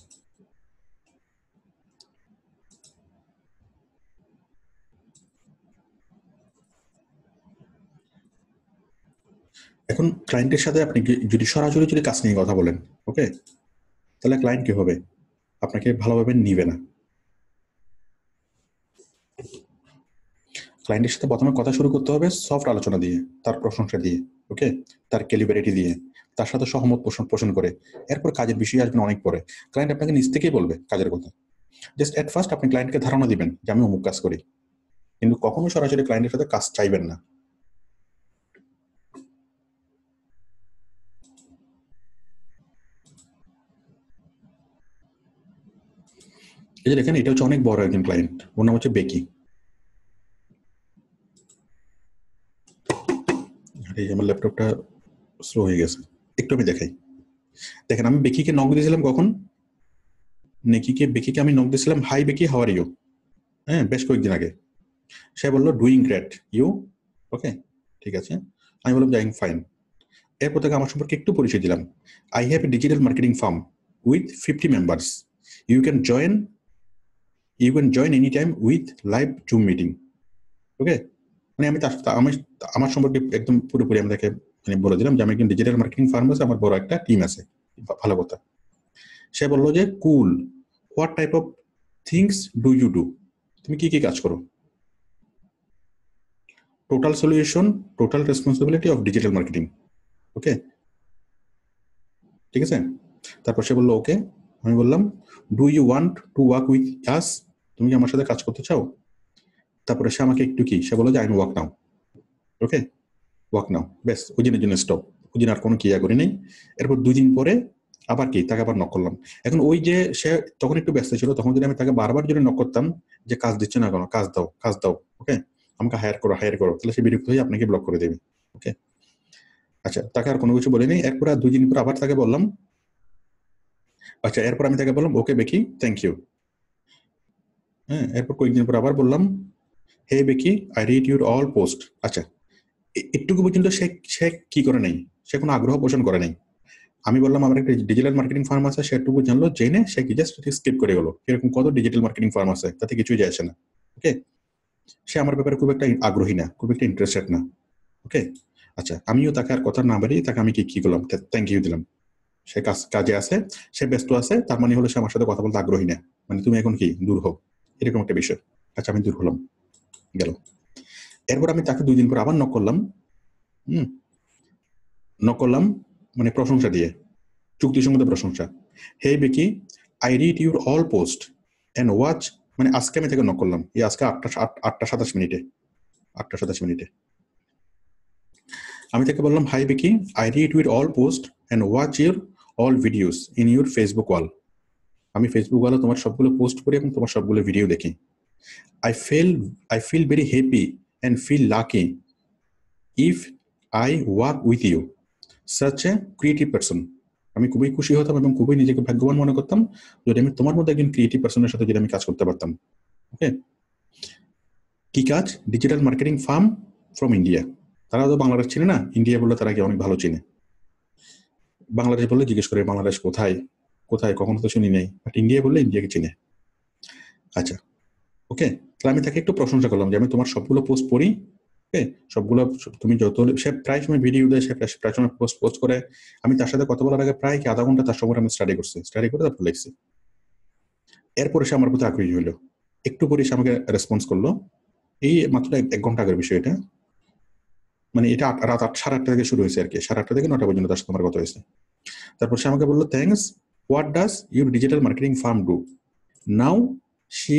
এখন ক্লায়েন্টের সাথে আপনি যদি সরাসরি যদি কাজ নিয়ে কথা বলেন, ওকে, তাহলে ক্লায়েন্ট কি হবে, আপনাকে ভালোভাবে নিবে না। ক্লায়েন্টের সাথে প্রথমে কথা শুরু করতে হবে সফট আলোচনা দিয়ে, তার প্রশংসা দিয়ে, ওকে, তার ক্যালিবারিটি দিয়ে, তার সাথে সহমত পোষণ করে। এরপর কাজের বিষয়ে আসবেন অনেক পরে। ক্লায়েন্ট আপনাকে নিজ থেকেই বলবে কাজের কথা। জাস্ট এট ফার্স্ট আপনি ক্লায়েন্টকে ধারণা দিবেন যে আমি অমুক কাজ করি, কিন্তু কখনো সরাসরি ক্লায়েন্টের সাথে কাজ চাইবেন না। এই যে দেখেন, এটা হচ্ছে অনেক বড় একজন ক্লায়েন্ট, ওর নাম হচ্ছে বেকি। এই যে আমার ল্যাপটপটা স্লো হয়ে গেছে, একটু আমি দেখাই। দেখেন, আমি বেকিকে নক দিয়েছিলাম কখন, বেকিকে আমি নক দিয়েছিলাম, high Beki, how are you, হ্যাঁ, বেশ কয়েকদিন আগে। সে বললো ডুইং গ্রেট, ইউ? ওকে, ঠিক আছে। আমি বললাম ডাইং ফাইন। এরপর থেকে আমার সম্পর্কে একটু পরিচয় দিলাম। I have a digital marketing firm with 50 members, you can join any time with live Zoom meeting. Okay, মানে আমি আমার সম্পর্কে একদম পুরোপুরি আমি তাকে মানে বলে দিলাম যে আমি একজন ডিজিটাল মার্কেটিং ফার্ম আছে, আমার বড় একটা টিম আছে। ভালো কথা। সে বললো যে cool, what type of things do you do, তুমি কি কি কাজ করো? Total solution, total responsibility of digital marketing. Okay, ঠিক আছে। তারপর সে বললো ওকে। আমি বললাম do you want to work with us, তুমি কি আমার সাথে কাজ করতে চাও? তারপরে সে আমাকে একটু কি, সে বললো যে I work now. Okay, work নাও, ব্যাস ওই দিনের জন্য স্টপ। ওই দিন আর কোনো ক্রিয়া করি নাই। এরপর 2 দিন পরে আবার কি, তাকে আবার নক করলাম। এখন ওই যে সে তখন একটু ব্যস্ত ছিল, তখন যদি আমি তাকে বারবার যদি নক করতাম যে কাজ দিচ্ছে না কেন, কাজ দাও, কাজ দাও, ওকে, আমাকে হায়ার করো, তাহলে সে বিরক্ত হয়ে আপনাকে ব্লক করে দেবে। ওকে, আচ্ছা, তাকে আর কোনো কিছু বলিনি। এরপর 2 দিন পর আবার তাকে বললাম, আচ্ছা, এরপর আমি তাকে বললাম ওকে বেকি, থ্যাংক ইউ। হ্যাঁ, এরপর কয়েকদিন পর আবার বললাম hey Becky, I read your all post. আচ্ছা, একটুকু পর্যন্ত সে কি করে নাই, সে কোনো আগ্রহ পোষণ করে নাই। আমি বললাম আমার একটা ডিজিটাল মার্কেটিং ফার্ম আছে, সেটুকু জানলো, জেনে সে কি জাস্ট স্কিপ করে গেলো। এরকম কত ডিজিটাল মার্কেটিং ফার্ম আছে, তাতে কিছুই যায় আসে না। ওকে, সে আমার ব্যাপারে খুব একটা আগ্রহী না, খুব একটা ইন্টারেস্টেড না। ওকে, আচ্ছা, আমিও তাকে আর কথা না বাড়িয়ে তাকে আমি কি করলাম, থ্যাংক ইউ দিলাম। সে কাজে আছে, সে ব্যস্ত আছে, তার মানে হলো সে আমার সাথে কথা বলতে আগ্রহী না, মানে তুমি এখন কি দূর হও, এরকম একটা বিষয়। আচ্ছা, আমি দূর হলাম, গেল। এরপর আমি তাকে 2 দিন পর আবার নক করলাম। মানে প্রশংসা দিয়ে, চুক্তিসঙ্গত প্রশংসা। Hey Becky, I read your all post and watch, মানে আজকে আমি তাকে নক করলাম, এই আজকে 8টা 27 মিনিটে, 8টা 27 মিনিটে আমি তাকে বললাম hi Becky, I read your all post and watch your all videos in your Facebook wall. আমি ফেসবুক ওয়ালে তোমার সবগুলো পোস্ট করি এবং তোমার সবগুলো ভিডিও দেখি। I feel very happy and feel lucky if I work with you, such a creative person. আমি খুবই খুশি হতাম এবং খুবই নিজেকে ভাগ্যবান মনে করতাম যদি আমি তোমার মধ্যে একজন ক্রিয়েটিভ পার্সনের সাথে যদি আমি কাজ করতে পারতাম। ওকে, কি কাজ? Digital marketing farm from India. তারা তো বাংলাদেশ চিনে না, ইন্ডিয়া বললে তারা কি অনেক ভালো চিনে। বাংলাদেশ বললে জিজ্ঞেস করে বাংলাদেশ কোথায় কোথায়, কখনো তো শুনি নাই, বাট ইন্ডিয়া বললে ইন্ডিয়াকে চিনে। আচ্ছা, ওকে, তাহলে আমি তাকে একটু প্রশংসা করলাম যে আমি তোমার সবগুলো পোস্ট পড়ি। ওকে, সবগুলো তুমি যত, সে প্রায় সময় ভিডিও দেয়, সে প্রায় সময় পোস্ট করে। আমি তার সাথে কথা বলার আগে প্রায় কি আধা ঘন্টা তার সময় আমি স্টাডি করে তারপর লিখছি। এরপরে সে আমার প্রতি আগ্রহী হইলো, একটু পরে সে আমাকে রেসপন্স করলো। এই মাত্র 1 ঘন্টা আগের বিষয় এটা, মানে এটা রাত 8:30 থেকে শুরু হয়েছে আর কি, 8:30 থেকে 9টা পর্যন্ত তার সাথে আমার কথা হয়েছে। তারপর সে আমাকে বললো thanks, what does your digital marketing firm do? Now she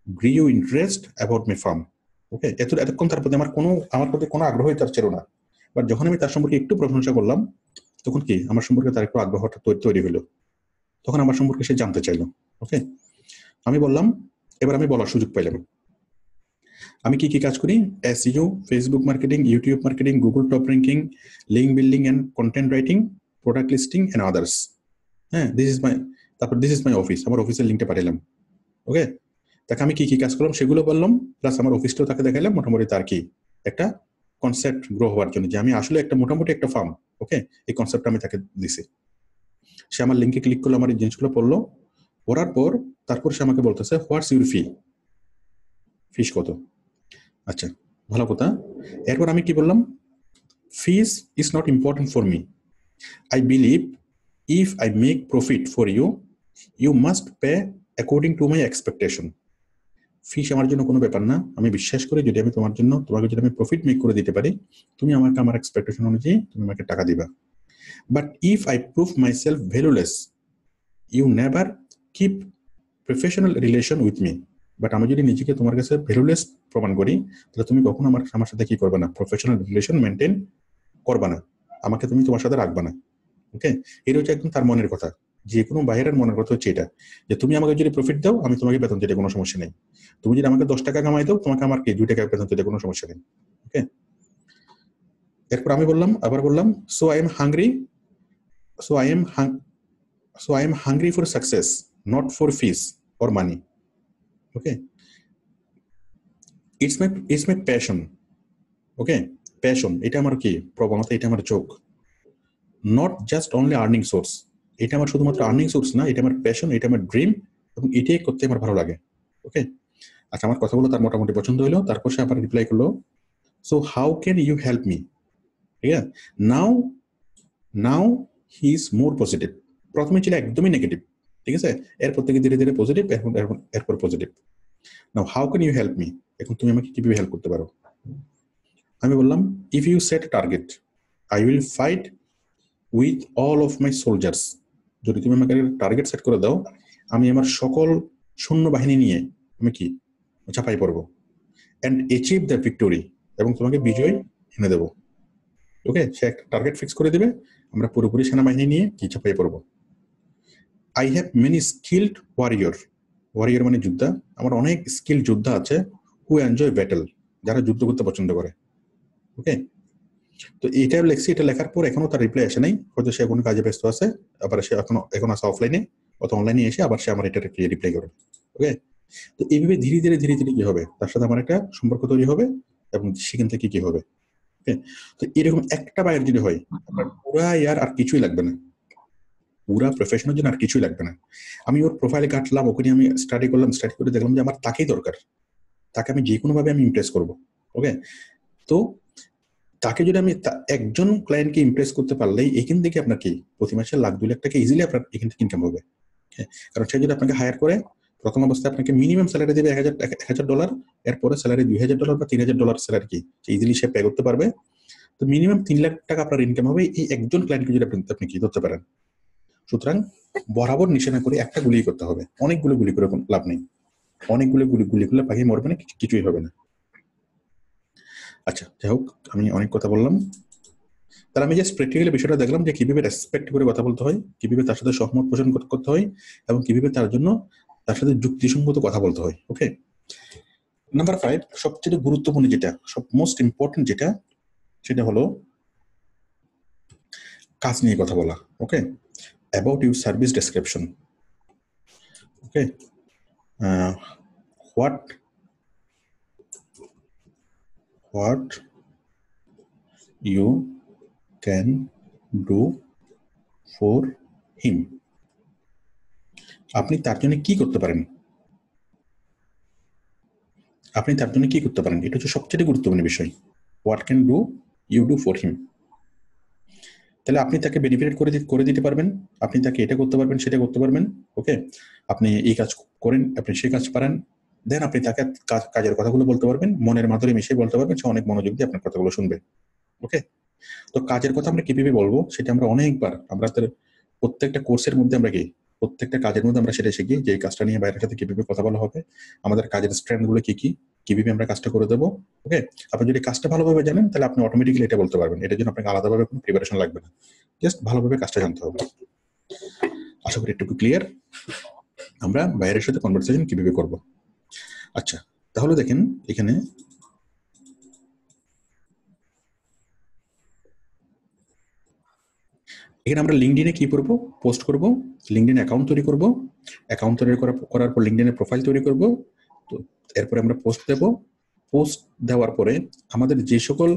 grew interest about my firm. Okay, এতক্ষণ তার প্রতি আমার প্রতি কোনো আগ্রহই তার ছিল না, বাট যখন আমি তার সম্পর্কে একটু প্রশংসা করলাম, তখন কি আমার সম্পর্কে তার একটু আগ্রহটা তৈরি হলো, তখন আমার সম্পর্কে সে জানতে চাইলো। ওকে, আমি বললাম, এবার আমি বলার সুযোগ পাইলাম আমি কি কি কাজ করি। SEO, Facebook marketing, YouTube marketing, Google top ranking, link building and content writing, product listing and others. হ্যাঁ, দিস ইজ মাই অফিস, আমার অফিসের লিঙ্কটা পাঠালাম। ওকে, তাকে আমি কি কি কাজ করলাম সেগুলো বললাম, প্লাস আমার অফিসটাও তাকে দেখালাম, মোটামুটি তার কি একটা কনসেপ্ট গ্রো হওয়ার জন্য যে আমি আসলে একটা মোটামুটি একটা ফার্ম। ওকে, এই কনসেপ্টটা আমি তাকে দিছি। সে আমার লিঙ্কে ক্লিক করলো, আমার এই জিনিসগুলো পড়লো, পড়ার পর তারপর সে আমাকে বলতেছে হোয়াটস ইউর ফিস কত? আচ্ছা, ভালো কথা। এরপর আমি কি বললাম, fees is not important for me, I believe if I make profit for you, you must pay according to my expectation. Fees আমার জন্য কোনো ব্যাপার না, আমি বিশ্বাস করি যদি আমি তোমাকে যদি আমি প্রফিট মেক করে দিতে পারি, তুমি আমাকে আমার এক্সপেকটেশন অনুযায়ী তুমি আমাকে টাকা দিবা। But if I prove my self valueless, you never keep professional relation with me, but আমি যদি নিজেকে তোমার কাছে ভ্যালুলেস প্রমাণ করি, তাহলে তুমি কখনো আমার সাথে কি করবে না, প্রফেশনাল রিলেশন মেনটেন করবে না, আমাকে তুমি তোমার সাথে রাখবে না। ওকে, এটা হচ্ছে একদম তার মনের কথা। যে কোনো বাইরের মনের কথা হচ্ছে এটা, যে তুমি আমাকে যদি প্রফিট দাও আমি তোমাকে বেতন দিতে কোনো সমস্যা নেই, তুমি যদি আমাকে 10 টাকা কামাই দাও তোমাকে আমার কি 2 টাকা বেতন দিতে কোনো সমস্যা নেই। ওকে, এরপর আমি আবার বললাম, so I am hungry, so I am hungry for success, not for fees or money. Okay, it's my passion. Okay, passion এটা আমার কি প্রবণতা, এটা আমার চোখ, not just only earning source. এটা আমার শুধুমাত্র আর্নিং সোর্স না, এটা আমার প্যাশন, এটা আমার ড্রিম, এবং এটাই করতে আমার ভালো লাগে। ওকে, আচ্ছা, আমার কথাগুলো তার মোটামুটি পছন্দ হলো। তারপর সে আবার রিপ্লাই করলো, so how can you help me. ঠিক আছে, নাও হি ইজ মোর পজিটিভ। প্রথমে ছিল একদমই নেগেটিভ, ঠিক আছে, এরপর থেকে ধীরে ধীরে পজিটিভ, এরপর positive. Now how can you help me, এখন তুমি আমাকে কিভাবে হেল্প করতে পারো। আমি বললাম, if you set target I will fight with all of my soldiers. যদি তুমি আমাকে টার্গেট সেট করে দাও, আমি আমার সকল সৈন্যবাহিনী নিয়ে আমি কি ঝাঁপাই পড়বো, অ্যান্ড অ্যাচিভ দ্য ভিক্টোরি, এবং তোমাকে বিজয় এনে দেবো। ওকে, সে একটা টার্গেট ফিক্স করে দিবে, আমরা পুরোপুরি সেনাবাহিনী নিয়ে কি ঝাঁপাই পড়বো। I have many skilled warrior মানে যোদ্ধা, আমার অনেক স্কিল যোদ্ধা আছে, হু এনজয় ব্যাটেল, যারা যুদ্ধ করতে পছন্দ করে। ওকে, তো এটা লেখছি, এটা লেখার পর এখনো তার রিপ্লাই আসে নাই, হয়তো সে কোনো কাজে ব্যস্ত আছে, আবার সে এখন আছে অফলাইনে অথবা অনলাইনে এসে আবার সে আমার এটা রিপ্লাই করবে। ওকে, তো এইভাবে ধীরে ধীরে কি হবে, তার সাথে আমার একটা সম্পর্ক তৈরি হবে, এবং সেখান থেকে কি হবে। ওকে, তো এরকম একটা বায়ার যদি হয়, আপনার পুরা ইয়ার আর কিছুই লাগবে না, পুরা প্রফেশনের জন্য আর কিছুই লাগবে না। আমি ওর প্রোফাইলে কাটলাম, ওখানে আমি স্টাডি করে দেখলাম যে আমার তাকেই দরকার, তাকে আমি যে কোনো ভাবে আমি ইমপ্রেস করবো। ওকে, তো তাকে যদি আমি একজন ক্লায়েন্টকে ইমপ্রেস করতে পারলেই এখান থেকে আপনার কি প্রতি মাসে 1-2 লাখ টাকা ইজিলি আপনার এখান থেকে ইনকাম হবে। কারণ সে যদি আপনাকে হায়ার করে, প্রথম অবস্থায় আপনাকে মিনিমাম স্যালারি দেবে $1,000, এরপরে স্যালারি $2,000 বা $3,000 স্যালারি কি ইজিলি সে পে করতে পারবে। তো মিনিমাম 3 লাখ টাকা আপনার ইনকাম হবে এই একজন ক্লায়েন্টকে যদি আপনি কি ধরতে পারেন। সুতরাং বরাবর নিশানা করে একটা গুলি করতে হবে, অনেকগুলো গুলি করে লাভ নেই, অনেকগুলো গুলি করলে পাখি মরবে না, কিছুই হবে না। আচ্ছা, যাই হোক, আমি অনেক কথা বললাম। তাহলে আমি জাস্ট প্র্যাকটিক্যালি বিষয়টা দেখলাম যে কিভাবে রেসপেক্ট করে কথা বলতে হয়, কিভাবে তার সাথে সহমত পোষণ করতে হয়, এবং কিভাবে তার সাথে যুক্তিসঙ্গত কথা বলতে হয়। ওকে, নাম্বার 5, সবচেয়ে গুরুত্বপূর্ণ যেটা, মোস্ট ইম্পর্টেন্ট যেটা, সেটা হলো কাজ নিয়ে কথা বলা। Okay, about your service description. Okay, what you can do for him, আপনি তার জন্য কি করতে পারেন, এটা হচ্ছে সবচেয়ে গুরুত্বপূর্ণ বিষয়। What can do you do for him, তাহলে আপনি তাকে বেনিফিট করে দিতে পারবেন, আপনি তাকে এটা করতে পারবেন, সেটা করতে পারবেন। ওকে, আপনি এই কাজ করেন, আপনি সেই কাজ পারেন, দেন আপনি তাকে কাজের কথাগুলো বলতে পারবেন, মনের মাধুরী মিশিয়ে বলতে পারবেন, সে অনেক মনোযোগ দিয়ে আপনার কথাগুলো শুনবে। ওকে, তো কাজের কথা আমরা কিভাবে বলবো সেটা আমরা অনেকবার আমাদের প্রত্যেকটা কোর্সের মধ্যে আমরা কি প্রত্যেকটা কাজের মধ্যে আমরা সেটা শিখি, যে এই কাজটা নিয়ে বাইরের সাথে কিভাবে কথা বলা হবে, আমাদের কাজের স্ট্রেন্থগুলো কি কিভাবে আমরা কাজটা করে দেবো। ওকে, আপনি যদি কাজটা ভালোভাবে জানেন তাহলে আপনি অটোমেটিক্যালি এটা বলতে পারবেন, এটার জন্য আপনাকে আলাদাভাবে কোনো প্রিপারেশন লাগবে না, জাস্ট ভালোভাবে কাজটা জানতে হবে। আশা করি একটু ক্লিয়ার আমরা বাইরের সাথে কনভারসেশন কিভাবে করব। আচ্ছা, তাহলে দেখেন এখানে আমরা লিঙ্কডইনে কি করব, পোস্ট করব, লিঙ্কডইন অ্যাকাউন্ট তৈরি করব, অ্যাকাউন্ট তৈরি করার পর লিঙ্কডইনে প্রোফাইল তৈরি করব, তো এরপরে আমরা পোস্ট দেব, পোস্ট দেওয়ার পরে আমাদের যে সকল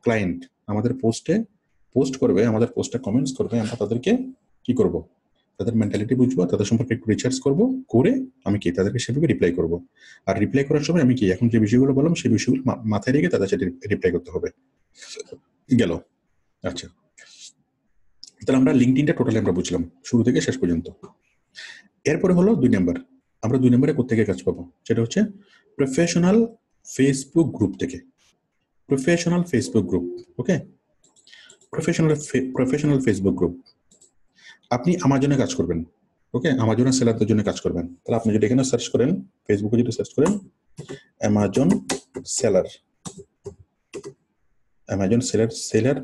ক্লায়েন্ট আমাদের পোস্ট করবে, আমাদের পোস্টে কমেন্টস করবে, আমরা তাদেরকে কি করব, তাদের মেন্টালিটি বুঝবো, তাদের সম্পর্কে একটু রিসার্চ করবো, করে আমি কি তাদেরকে সেভাবে রিপ্লাই করব। আর রিপ্লাই করার সময় আমি কি এখন যে বিষয়গুলো বললাম সেই বিষয়গুলো মাথায় রেখে তাদের সাথে রিপ্লাই করতে হবে। গেল। আচ্ছা, তাহলে আমরা লিঙ্কডইনটা টোটালি আমরা বুঝলাম শুরু থেকে শেষ পর্যন্ত। এরপরে হলো 2 নাম্বার, আমরা 2 নম্বরে কোথেকে কাজ পাবো, সেটা হচ্ছে প্রফেশনাল ফেসবুক গ্রুপ থেকে। Professional Facebook group. Okay, professional Facebook group. আপনি আমার জন্য কাজ করবেন, ওকে, অ্যামাজনের সেলারদের জন্য কাজ করবেন। তাহলে আপনি যদি এখানে সার্চ করেন, ফেসবুকে যদি সার্চ করেন অ্যামাজন সেলার, অ্যামাজন সেলার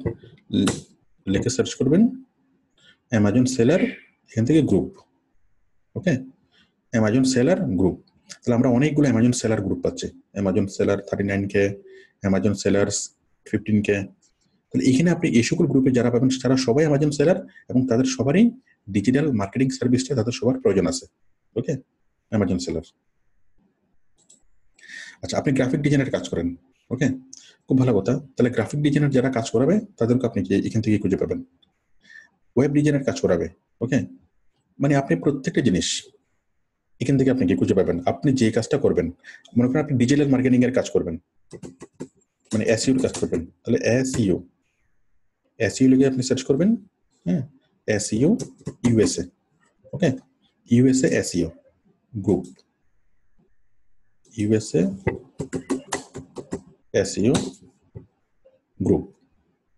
লিখে সার্চ করবেন, অ্যামাজন সেলার, এখান থেকে group. Okay, Amazon seller group. তাহলে আমরা অনেকগুলো অ্যামাজন সেলার গ্রুপ পাচ্ছি, Amazon seller 39K, Amazon sellers 15K। তাহলে এখানে আপনি এই সকল গ্রুপে যারা পাবেন তারা সবাই অ্যামাজন সেলার এবং তাদের সবারই ডিজিটাল মার্কেটিং সার্ভিসটা তাদের সবার প্রয়োজন আছে। ওকে, অ্যামাজন সেলার। আচ্ছা, আপনি গ্রাফিক ডিজাইনের কাজ করেন। ওকে, খুব ভালো কথা। তাহলে গ্রাফিক ডিজাইনার যারা কাজ করাবে তাদেরকে আপনি কি এখান থেকে খুঁজে পাবেন। ওয়েব ডিজাইনার কাজ করাবে। ওকে, মানে আপনি প্রত্যেকটা জিনিস এখান থেকে আপনি কি খুঁজে পাবেন। আপনি যে কাজটা করবেন, মনে করেন আপনি ডিজিটাল মার্কেটিং এর কাজ করবেন, মানে এসইওর কাজ করবেন, তাহলে এসইও লিখে আপনি সার্চ করবেন। হ্যাঁ, SEO USA. Okay, USA SEO group, USA SEO group.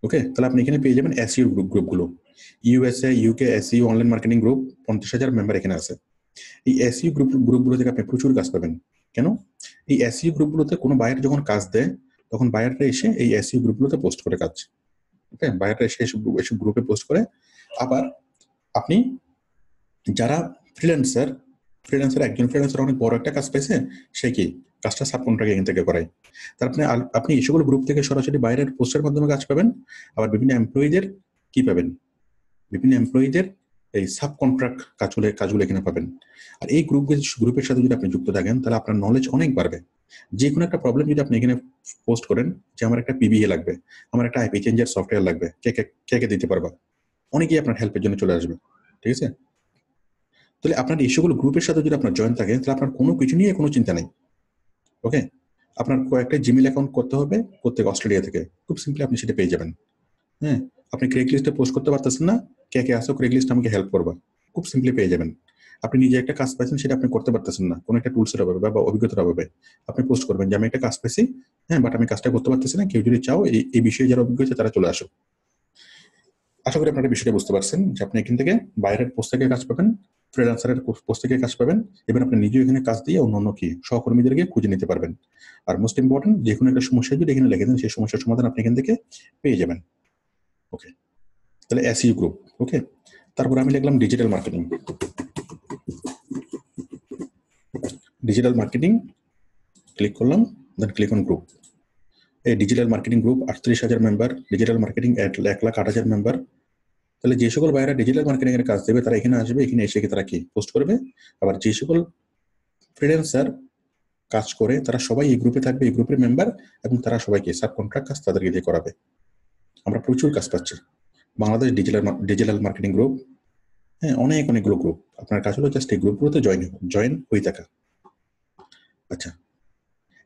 Okay, তাহলে আপনি এখানে পেয়ে যাবেন এসইও গ্রুপগুলো। USA, UK SEO online marketing group, 50,000 member এখানে আছে। এই এসইও গ্রুপগুলো থেকে আপনি প্রচুর কাজ পাবেন। কেন? এই এসইও গ্রুপগুলোতে কোনো বায়ার যখন কাজ দেয় তখন বায়াররা এসে এই এসইও গ্রুপগুলোতে পোস্ট করে কাজ। ওকে, বায়াররা এসে এসব গ্রুপে পোস্ট করে। আবার আপনি যারা ফ্রিল্যান্সার, একজন ফ্রিল্যান্সার অনেক বড় একটা কাজ পেয়েছে, সে কি কাজটা সাব কন্ট্রাক্ট এখান থেকে করায়। তার আপনি এই সকল গ্রুপ থেকে সরাসরি বাইরের পোস্টের মাধ্যমে কাজ পাবেন। আবার বিভিন্ন এমপ্লয়ীদের কি পাবেন, বিভিন্ন এমপ্লয়ীদের এই সাব কন্ট্রাক্ট কাজগুলো এখানে পাবেন। আর এই গ্রুপের সাথে যদি আপনি যুক্ত থাকেন তাহলে আপনার নলেজ অনেক বাড়বে। যে কোনো একটা প্রবলেম যদি আপনি এখানে পোস্ট করেন যে আমার একটা পিবিএ লাগবে, আমার একটা আইপি চেঞ্জার সফটওয়্যার লাগবে, কে দিতে পারবা, অনেকেই আপনার হেল্পের জন্য চলে আসবে। ঠিক আছে, তাহলে আপনার এই সকল গ্রুপের সাথে যদি আপনার জয়েন থাকে তাহলে আপনার কোনো কিছু নিয়ে কোনো চিন্তা নেই। ওকে, আপনার কয়েকটা জিমেল অ্যাকাউন্ট করতে হবে প্রত্যেক অস্ট্রেলিয়া থেকে, খুব সিম্পলি আপনি সেটা পেয়ে যাবেন। হ্যাঁ, আপনি ক্রেগলিস্টে পোস্ট করতে পারতেছেন না, কে আসো ক্রেগলিস্ট আমাকে হেল্প করবা, খুব সিম্পলি পেয়ে যাবেন। আপনি নিজে একটা কাজ পাইছেন, সেটা আপনি করতে পারতেছেন না, কোনো একটা টুলসের অভাবে বা অভিজ্ঞতার অভাবে, আপনি পোস্ট করবেন যে আমি একটা কাজ পেয়েছি, হ্যাঁ, বাট আমি কাজটা করতে পারতেছি না, কেউ যদি চাও এই বিষয়ে যারা অভিজ্ঞ আছে তারা চলে আসো। আশা করি আপনারা বিষয়টা বুঝতে পারছেন যে আপনি এখান থেকে বাইরের পোস্ট থেকে কাজ পাবেন, ফ্রিল্যান্সারের পোস্ট থেকে কাজ পাবেন, এবার আপনি নিজেও এখানে কাজ দিয়ে অন্য কি সহকর্মীদেরকে খুঁজে নিতে পারবেন। আর মোস্ট ইম্পর্টেন্ট, যে কোনো একটা সমস্যা যদি এখানে লিখে দেন সেই সমস্যার সমাধান আপনি এখান থেকে পেয়ে যাবেন। ওকে, তাহলে এসইও গ্রুপ। ওকে, তারপর আমি লিখলাম digital marketing. Digital marketing click করলাম, দেন ক্লিক অন গ্রুপ। এই digital marketing group 38,000 member, digital marketing 1,08,000 member. তাহলে যে সকল ভাইরা ডিজিটাল মার্কেটিং এর কাজ দেবে তারা এখানে আসবে, এখানে এসে তারা কি পোস্ট করবে। আবার যে সকল ফ্রিল্যান্সার কাজ করে তারা সবাই এই গ্রুপে থাকবে, এই গ্রুপের মেম্বার, এবং তারা সবাইকে সাব কন্ট্রাক্ট কাজ তাদেরকে দিয়ে করাবে। আমরা প্রচুর কাজ পাচ্ছি। বাংলাদেশ ডিজিটাল মার্কেটিং গ্রুপ, হ্যাঁ, অনেকগুলো গ্রুপ। আপনার কাজ হলো জাস্ট এই গ্রুপগুলোতে জয়েন হয়ে থাকা। আচ্ছা,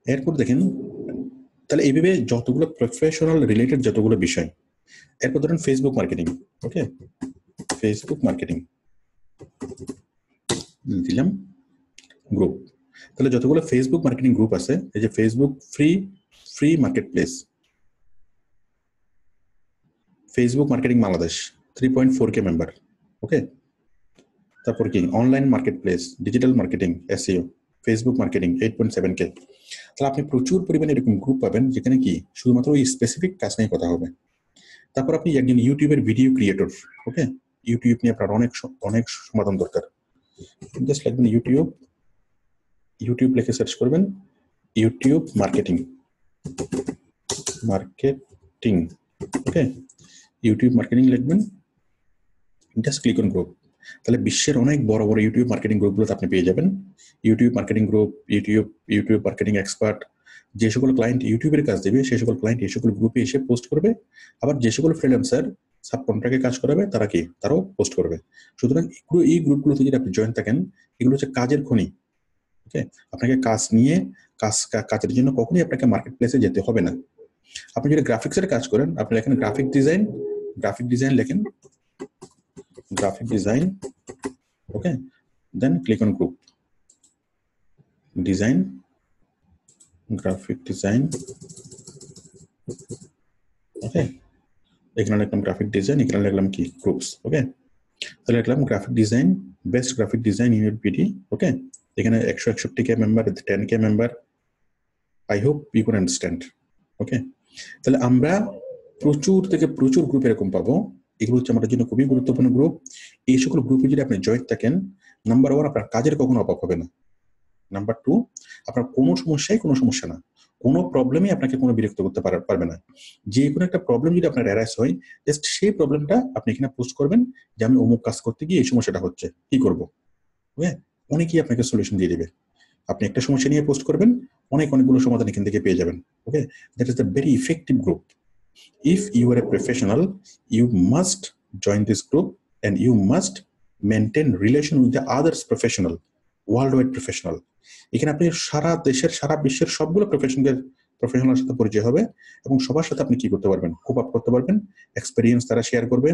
এরপর দেখেন, তাহলে এইভাবে যতগুলো প্রফেশনাল রিলেটেড যতগুলো বিষয়। এরপর ধরেন Facebook marketing. Okay, Facebook marketing দিলাম গ্রুপ। তাহলে যতগুলো ফেসবুক মার্কেটিং গ্রুপ আছে, এই যে Facebook free market place, Facebook marketing Bangladesh 3.4K member. Okay, তারপর কি online market place, digital marketing SEO, Facebook marketing 8.7K। তাহলে আপনি প্রচুর পরিমাণে এরকম গ্রুপ পাবেন যেখানে কি শুধুমাত্র ওই স্পেসিফিক কাজ নিয়ে কথা হবে। তারপর আপনি একজন ইউটিউবের ভিডিও ক্রিয়েটর। ওকে, ইউটিউব নিয়ে আপনার অনেক সমাধান দরকার। জাস্ট লিখবেন ইউটিউব লিখে সার্চ করবেন ইউটিউব মার্কেটিং। ওকে, ইউটিউব মার্কেটিং লিখবেন, জাস্ট ক্লিক অন গ্রুপ। তাহলে বিশ্বের অনেক বড় বড় ইউটিউব মার্কেটিং গ্রুপগুলোতে আপনি পেয়ে যাবেন YouTube marketing group, YouTube marketing expert. যে সকল ক্লায়েন্ট ইউটিউবের কাজ দেবে সেই সকল ক্লায়েন্ট এই সকল গ্রুপে এসে পোস্ট করবে। আবার যে সকল ফ্রিল্যান্সার সাব কন্ট্রাক্টে কাজ করাবে তারাও পোস্ট করবে। সুতরাং এই গ্রুপগুলোতে যদি আপনি জয়েন থাকেন, এগুলো হচ্ছে কাজের খনি। ওকে, আপনাকে কাজের জন্য কখনোই আপনাকে মার্কেট প্লেসে যেতে হবে না। আপনি যদি গ্রাফিক্সের কাজ করেন, আপনি লেখেন গ্রাফিক ডিজাইন লেখেন, graphic design. Okay, then click on group, design, graphic design. Okay, এখানে লিখলাম গ্রাফিক ডিজাইন, এখানে লিখলাম কি গ্রুপস। ওকে, তাহলে লিখলাম graphic design best graphic design unit PD, okay, এখানে 161K member, 10K member, I hope you can understand, okay. তাহলে আমরা প্রচুর থেকে প্রচুর গ্রুপ এরকম পাবো, এগুলো হচ্ছে আমাদের জন্য খুবই গুরুত্বপূর্ণ গ্রুপ। এই সকল গ্রুপে যদি আপনি জয়েন থাকেন, নাম্বার 1 আপনার কাজের কখনো অভাব হবে না, নাম্বার 2 আপনার কোনো সমস্যা না, কোনো প্রবলেমই আপনাকে কোনো বিরক্ত করতে পারবে না। যে কোনো একটা প্রবলেম যদি আপনার অ্যারাইজ হয়, জাস্ট সেই প্রবলেমটা আপনি এখানে পোস্ট করবেন যে আমি অমুক কাজ করতে গিয়ে এই সমস্যাটা হচ্ছে, কি করব, ওকে, অনেকেই আপনাকে সলিউশন দিয়ে দিবে। আপনি একটা সমস্যা নিয়ে পোস্ট করবেন, অনেকগুলো সমাধান এখান থেকে পেয়ে যাবেন, okay. That is the very effective group. If you are a professional, you must join this group and you must maintain relation with the others professional, worldwide professional. এখানে আপনি সারা দেশের সারা বিশ্বের সবগুলো প্রফেশনালের সাথে পরিচয় হবে এবং সবার সাথে আপনি কি করতে পারবেন, কোপ আপ করতে পারবেন, এক্সপেরিয়েন্স তারা শেয়ার করবে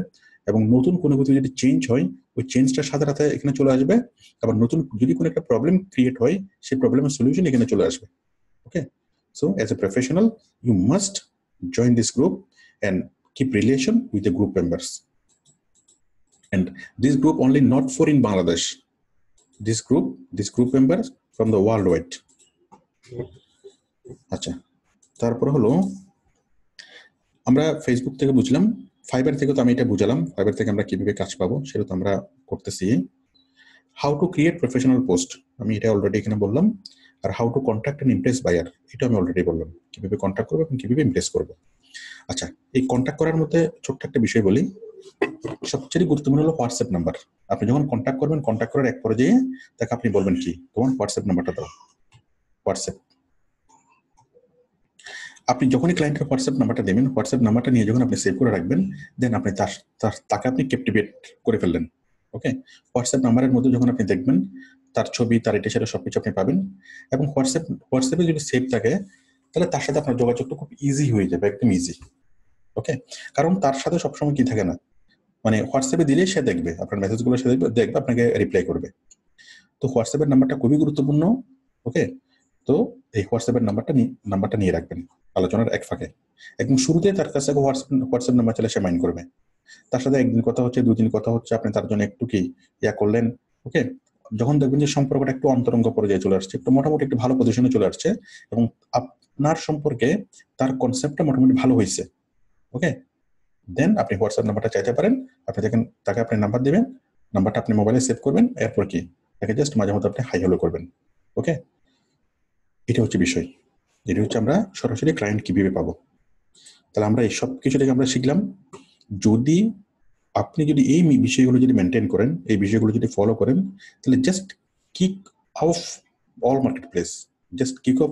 এবং নতুন কোনো কিছু যদি চেঞ্জ হয় ওই চেঞ্জটার সাথে সাথে এখানে চলে আসবে। আবার নতুন যদি কোনো একটা প্রবলেম ক্রিয়েট হয় সেই প্রবলেমের সলিউশন এখানে চলে আসবে, okay. So as a professional you must join this group and keep relation with the group members. And this group only not for in Bangladesh. This group members from the worldwide. আচ্ছা, তারপর হলো আমরা Facebook থেকে বুঝলাম, fibre থেকে তো আমি এটা বুঝলাম, ফাইবার থেকে আমরা কিভাবে কাজ পাবো সেটা তো আমরা করতেছি। How to create professional post আমি এটা অলরেডি এখানে বললাম, আর how to contact and impress buyer এটা আমি অলরেডি বললাম, কিভাবে কন্ট্যাক্ট করবো এবং কিভাবে ইমপ্রেস করবো। আচ্ছা, এই কন্ট্যাক্ট করার মধ্যে ছোট্ট একটা বিষয় বলি, সবচেয়ে গুরুত্বপূর্ণ হলো হোয়াটসঅ্যাপ নাম্বার। আপনি যখন কন্ট্যাক্ট করবেন, কন্ট্যাক্ট করার এক পর্যায়ে তাকে আপনি বলবেন কি, তোমার হোয়াটসঅ্যাপ নাম্বারটা দাও। হোয়াটসঅ্যাপ আপনি যখনই ক্লায়েন্টের হোয়াটসঅ্যাপ নাম্বারটা দেবেন, হোয়াটসঅ্যাপ নাম্বারটা নিয়ে যখন আপনি সেভ করে রাখবেন, দেন আপনি তাকে আপনি ক্যাপটিভেট করে ফেললেন, ওকে। হোয়াটসঅ্যাপ নাম্বারের মধ্যে যখন আপনি দেখবেন তার ছবি, তার এটা সেটা সবকিছু আপনি পাবেন এবং হোয়াটসঅ্যাপে যদি সেভ থাকে তাহলে তার সাথে আপনার যোগাযোগটা খুব ইজি হয়ে যাবে, একদম ইজি, ওকে। কারণ তার সাথে সবসময় কি থাকে না, মানে হোয়াটসঅ্যাপে দিলে সে দেখবে আপনার মেসেজগুলো, সে দেখবে আপনাকে রিপ্লাই করবে। তো হোয়াটসঅ্যাপের নাম্বারটা খুবই গুরুত্বপূর্ণ, ওকে। তো এই হোয়াটসঅ্যাপের নাম্বারটা নিয়ে রাখবেন আলোচনার এক ফাঁকে, একদম শুরুতে তার কাছে হোয়াটসঅ্যাপ নাম্বার চলে সে মাইন্ড করবে, তার সাথে একদিন কথা হচ্ছে, দুদিন কথা হচ্ছে, আপনি তার জন্য একটু কি ইয়া করলেন, ওকে। যখন দেখবেন যে সম্পর্কটা একটু অন্তরঙ্গ পর্যায়ে চলে আসছে, একটু মোটামুটি একটু ভালো পজিশনে চলে আসছে এবং আপনার সম্পর্কে তার কনসেপ্টটা মোটামুটি ভালো হয়েছে, ওকে, দেন আপনি হোয়াটসঅ্যাপ নাম্বারটা চাইতে পারেন। আপনি দেখেন তাকে আপনি নাম্বার দিবেন, নাম্বারটা আপনি মোবাইলে সেভ করবেন, এরপর কি তাকে জাস্ট মাঝে মধ্যে আপনি হাই হ্যালো করবেন, ওকে। এটা হচ্ছে বিষয়, এটা হচ্ছে আমরা সরাসরি ক্লায়েন্ট কিভাবে পাবো। তাহলে আমরা এই সব কিছু থেকে আমরা শিখলাম, যদি আপনি যদি এই বিষয়গুলো যদি মেনটেন করেন, এই বিষয়গুলো যদি ফলো করেন, তাহলে just kick off all market place, just kick off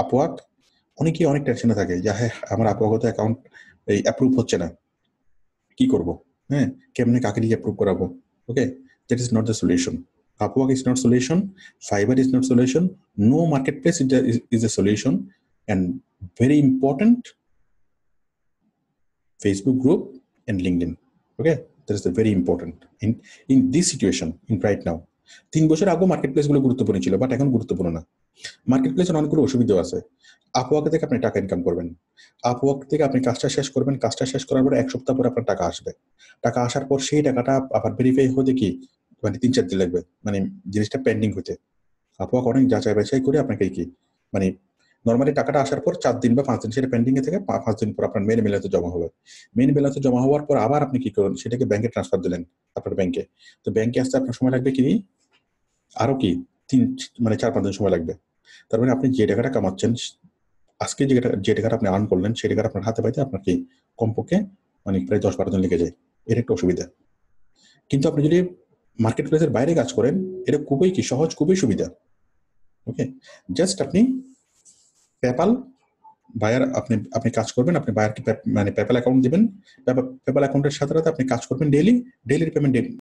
Upwork. অনেকেই অনেক টেনশনে থাকে যে হ্যাঁ আমার আপওয়ার্ক অ্যাকাউন্ট এই অ্যাপ্রুভ হচ্ছে না, কি করব, হ্যাঁ কেমনে কাকে দিয়ে অ্যাপ্রুভ করাবো, okay. That is not the solution. Upwork is not solution, Fiverr is not solution, no marketplace is a solution, and very important, Facebook group and LinkedIn, okay, that is the very important in this situation in right now. 3 বছর আগে marketplace গুলো গুরুত্বপূর্ণ ছিল, but এখন গুরুত্বপূর্ণ না। মার্কেটপ্লেসের অনেকগুলো অসুবিধা আছে। আপওয়ার্ক থেকে আপনি টাকা ইনকাম করবেন, আপওয়ার্ক থেকে আপনি কাজটা শেষ করবেন, কাজটা শেষ করার পরে 1 সপ্তাহ পরে আপনার টাকা আসবে, টাকা আসার পর সেই টাকাটা আবার ভেরিফাই হতে কি মানে 3-4 দিন লাগবে, মানে জিনিসটা পেন্ডিং হতে। আপওয়ার্ক অনেক যাচাই বাছাই করে আপনাকে কি মানে নর্মালি টাকাটা আসার পর 4 দিন বা 5 দিন সেটা পেন্ডিং এ থেকে 5 দিন পর আপনার মেইন ব্যালেন্সে জমা হবে। মেইন ব্যালেন্সে জমা হওয়ার পর আবার আপনি কি করুন, সেটাকে ব্যাংকে ট্রান্সফার দিলেন আপনার ব্যাংকে। তো ব্যাংকে আসতে আপনার সময় লাগবে কি আরো কি 4-5 দিন সময় লাগবে। তার মানে আপনি যে টাকাটা কামাচ্ছেন আজকে, যে টাকাটা আপনি আর্ন করলেন সেই টাকাটা আপনার হাতে পাইতে আপনার কি কমপক্ষে মানে প্রায় 10-12 দিন লেগে যায়। এর একটা অসুবিধা। কিন্তু আপনি যদি মার্কেট প্লেসের বাইরে কাজ করেন, এটা খুবই কি সহজ, খুবই সুবিধা, ওকে। জাস্ট আপনি পেপ্যাল বায়ার আপনি কাজ করবেন, আপনি বায়ারকে মানে পেপ্যাল অ্যাকাউন্ট দিবেন, পেপ্যাল অ্যাকাউন্টের সাথে সাথে আপনি কাজ করবেন ডেইলি পেমেন্ট